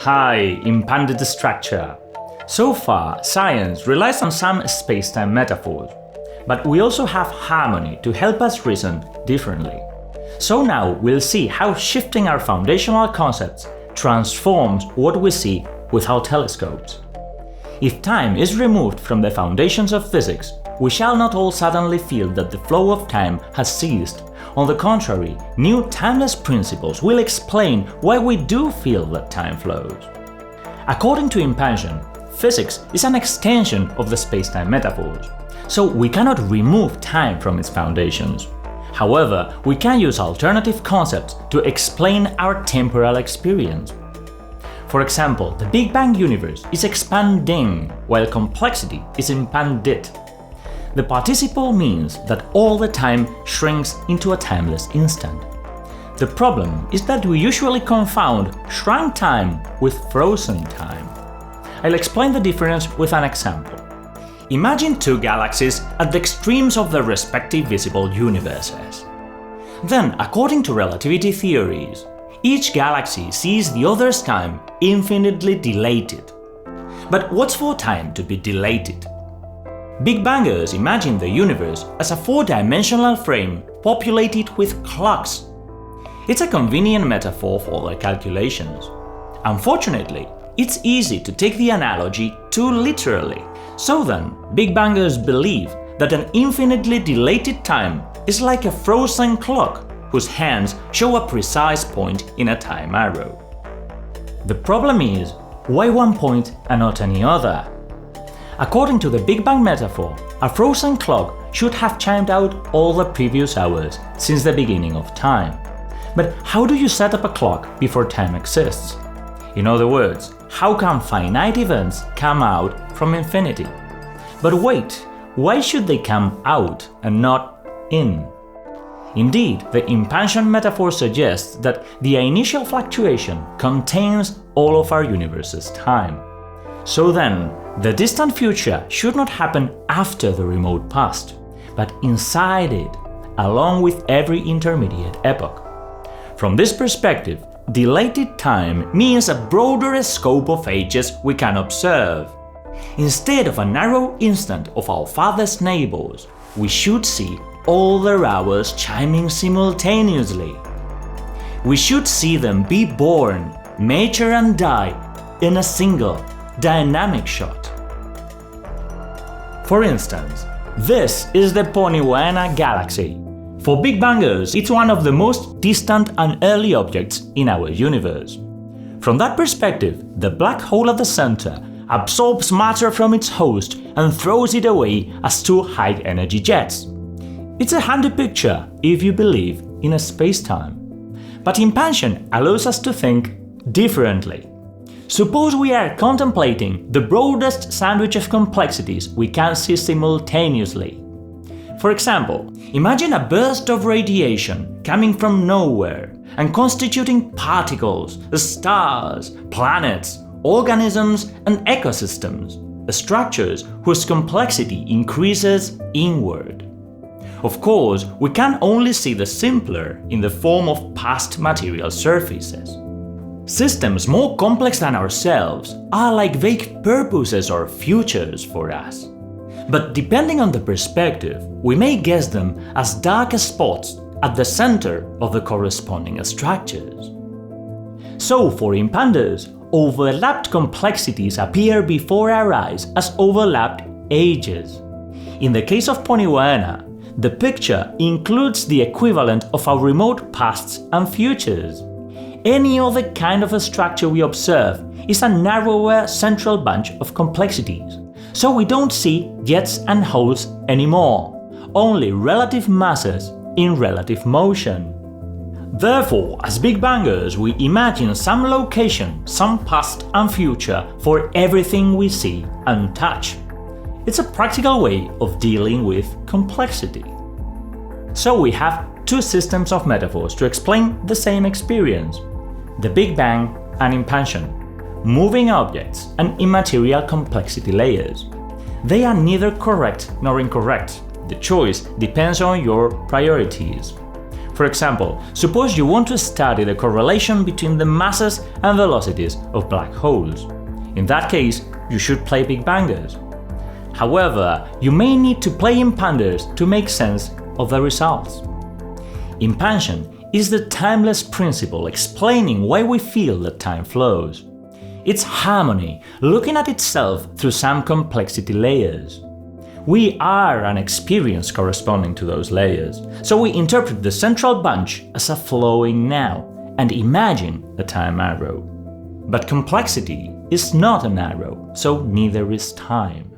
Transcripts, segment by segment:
Hi, impanded structure. So far, science relies on some space-time metaphors, but we also have harmony to help us reason differently. So now we'll see how shifting our foundational concepts transforms what we see with our telescopes. If time is removed from the foundations of physics, we shall not all suddenly feel that the flow of time has ceased. On the contrary, new timeless principles will explain why we do feel that time flows. According to Impansion, physics is an extension of the space-time metaphors, so we cannot remove time from its foundations. However, we can use alternative concepts to explain our temporal experience. For example, the Big Bang universe is expanding, while complexity is impanded. The participle means that all the time shrinks into a timeless instant. The problem is that we usually confound shrunk time with frozen time. I'll explain the difference with an example. Imagine two galaxies at the extremes of their respective visible universes. Then, according to relativity theories, each galaxy sees the other's time infinitely dilated. But what's for time to be dilated? Big Bangers imagine the universe as a four-dimensional frame populated with clocks. It's a convenient metaphor for their calculations. Unfortunately, it's easy to take the analogy too literally. So then, Big Bangers believe that an infinitely dilated time is like a frozen clock whose hands show a precise point in a time arrow. The problem is, why one point and not any other? According to the Big Bang metaphor, a frozen clock should have chimed out all the previous hours since the beginning of time. But how do you set up a clock before time exists? In other words, how can finite events come out from infinity? But wait, why should they come out and not in? Indeed, the Impansion metaphor suggests that the initial fluctuation contains all of our universe's time. So then, the distant future should not happen after the remote past, but inside it, along with every intermediate epoch. From this perspective, dilated time means a broader scope of ages we can observe. Instead of a narrow instant of our farthest neighbors, we should see all their hours chiming simultaneously. We should see them be born, mature and die in a single, dynamic shot. For instance, this is the Ponihuana galaxy. For Big Bangers, it's one of the most distant and early objects in our universe. From that perspective, the black hole at the center absorbs matter from its host and throws it away as two high-energy jets. It's a handy picture if you believe in a space-time. But Impansion allows us to think differently. Suppose we are contemplating the broadest sandwich of complexities we can see simultaneously. For example, imagine a burst of radiation coming from nowhere and constituting particles, stars, planets, organisms, and ecosystems, structures whose complexity increases inward. Of course, we can only see the simpler in the form of past material surfaces. Systems more complex than ourselves are like vague purposes or futures for us. But depending on the perspective, we may guess them as dark spots at the center of the corresponding structures. So for Impanders, overlapped complexities appear before our eyes as overlapped ages. In the case of Ponihuana, the picture includes the equivalent of our remote pasts and futures. Any other kind of a structure we observe is a narrower central bunch of complexities, so we don't see jets and holes anymore, only relative masses in relative motion. Therefore, as Big Bangers, we imagine some location, some past and future for everything we see and touch. It's a practical way of dealing with complexity. So we have two systems of metaphors to explain the same experience: the Big Bang and Impansion, moving objects and immaterial complexity layers. They are neither correct nor incorrect. The choice depends on your priorities. For example, suppose you want to study the correlation between the masses and velocities of black holes. In that case, you should play Big Bangers. However, you may need to play impanders to make sense of the results. Impansion is the timeless principle explaining why we feel that time flows. It's harmony, looking at itself through some complexity layers. We are an experience corresponding to those layers, so we interpret the central bunch as a flowing now and imagine a time arrow. But complexity is not an arrow, so neither is time.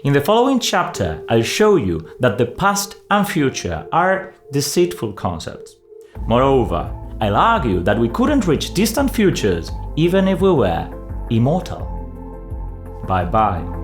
In the following chapter, I'll show you that the past and future are deceitful concepts. Moreover, I'll argue that we couldn't reach distant futures even if we were immortal. Bye-bye.